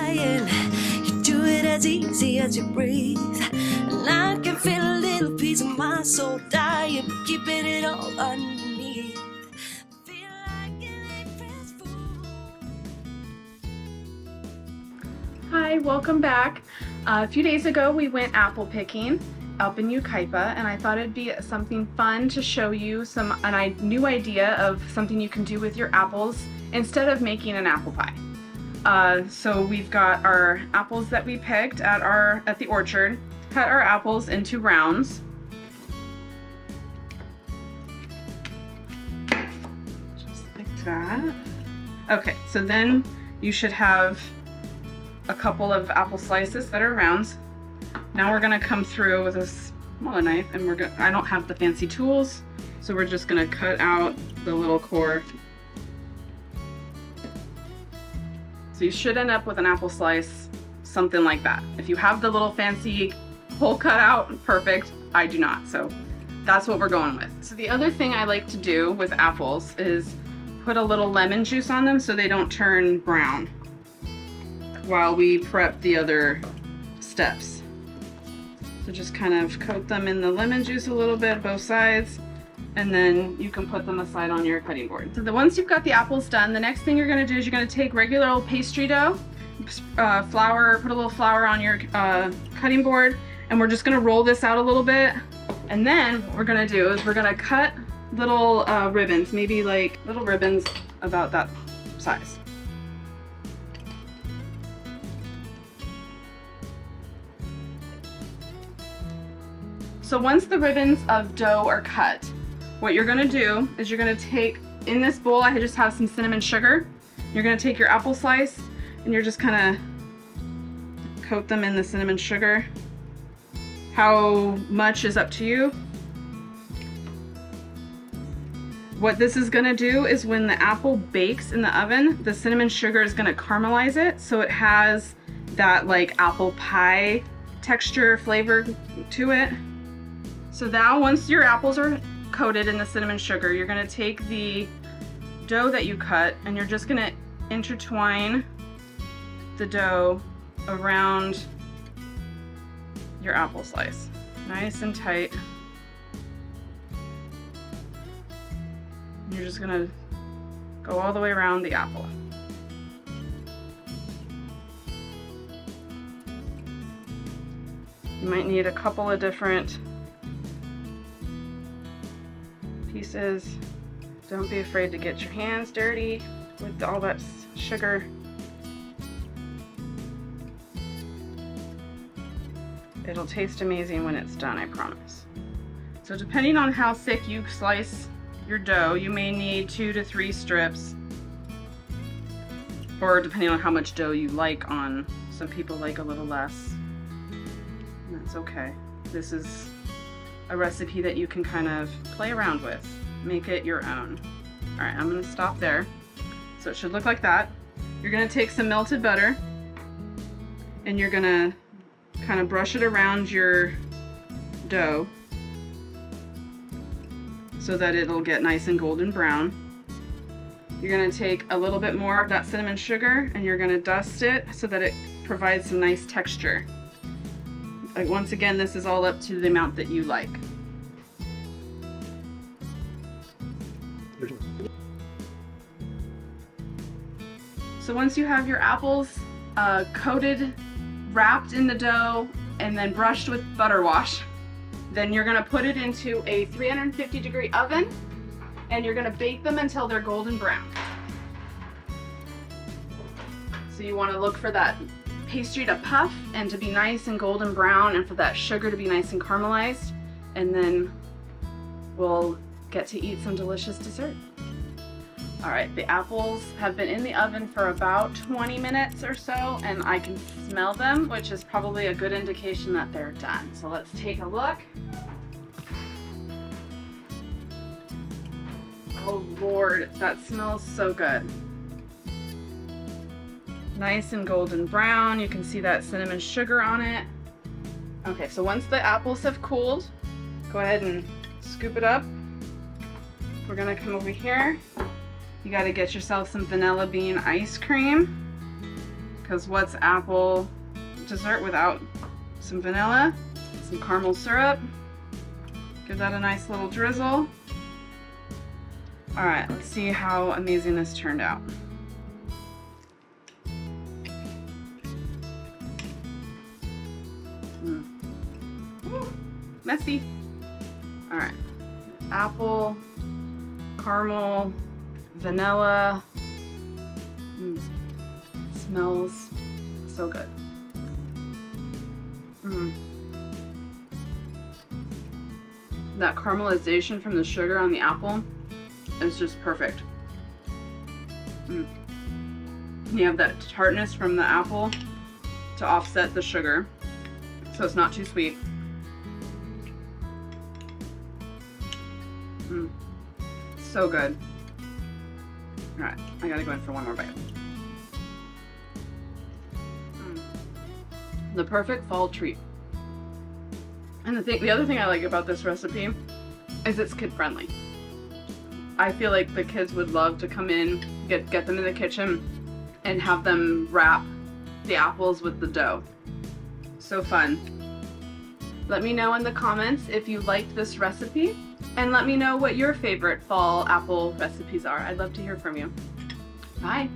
flying. You do it as easy as you breathe. And I can feel a little piece of my soul dying, but keeping it all underneath. Feel like an April fool. Hi, welcome back. A few days ago we went apple picking up in Yucaipa, and I thought it'd be something fun to show you a new idea of something you can do with your apples instead of making an apple pie. So we've got our apples that we picked at the orchard. Cut our apples into rounds. Just like that. Okay, so then you should have a couple of apple slices that are rounds. Now we're gonna come through with a smaller knife, and I don't have the fancy tools, so we're just gonna cut out the little core. So you should end up with an apple slice, something like that. If you have the little fancy hole cut out, perfect. I do not, so that's what we're going with. So the other thing I like to do with apples is put a little lemon juice on them so they don't turn brown while we prep the other steps. So just kind of coat them in the lemon juice a little bit, both sides, and then you can put them aside on your cutting board. So once you've got the apples done, the next thing you're gonna do is you're gonna take regular old pastry dough, flour, put a little flour on your cutting board, and we're just gonna roll this out a little bit. And then what we're gonna do is we're gonna cut little ribbons, maybe like little ribbons about that size. So once the ribbons of dough are cut, what you're gonna do is you're gonna take, in this bowl I just have some cinnamon sugar. You're gonna take your apple slice and you're just gonna coat them in the cinnamon sugar. How much is up to you. What this is gonna do is when the apple bakes in the oven, the cinnamon sugar is gonna caramelize it so it has that like apple pie texture flavor to it. So now once your apples are coated in the cinnamon sugar, you're gonna take the dough that you cut and you're just gonna intertwine the dough around your apple slice. Nice and tight. You're just gonna go all the way around the apple. You might need a couple of different pieces. Don't be afraid to get your hands dirty with all that sugar. It'll taste amazing when it's done, I promise. So depending on how thick you slice your dough, you may need 2 to 3 strips, or depending on how much dough you like on. Some people like a little less. That's okay. This is a recipe that you can kind of play around with. Make it your own. All right, I'm gonna stop there. So it should look like that. You're gonna take some melted butter and you're gonna kind of brush it around your dough so that it'll get nice and golden brown. You're gonna take a little bit more of that cinnamon sugar and you're gonna dust it so that it provides some nice texture. Like, once again, this is all up to the amount that you like. So once you have your apples coated, wrapped in the dough, and then brushed with butter wash, then you're gonna put it into a 350-degree oven and you're gonna bake them until they're golden brown. So you wanna look for that pastry to puff and to be nice and golden brown, and for that sugar to be nice and caramelized, and then we'll get to eat some delicious dessert. All right, the apples have been in the oven for about 20 minutes or so, and I can smell them, which is probably a good indication that they're done. So let's take a look. Oh Lord, that smells so good. Nice and golden brown. You can see that cinnamon sugar on it. Okay, so once the apples have cooled, go ahead and scoop it up. We're gonna come over here. You gotta get yourself some vanilla bean ice cream. Because what's apple dessert without some vanilla, some caramel syrup? Give that a nice little drizzle. All right, let's see how amazing this turned out. Ooh, messy. All right, apple, caramel, vanilla. Smells so good. That caramelization from the sugar on the apple is just perfect. You have that tartness from the apple to offset the sugar, so it's not too sweet. So good. All right, I gotta go in for one more bite. The perfect fall treat. And the other thing I like about this recipe is it's kid friendly. I feel like the kids would love to come in, get them in the kitchen, and have them wrap the apples with the dough. So fun. Let me know in the comments if you liked this recipe, and let me know what your favorite fall apple recipes are. I'd love to hear from you. Bye.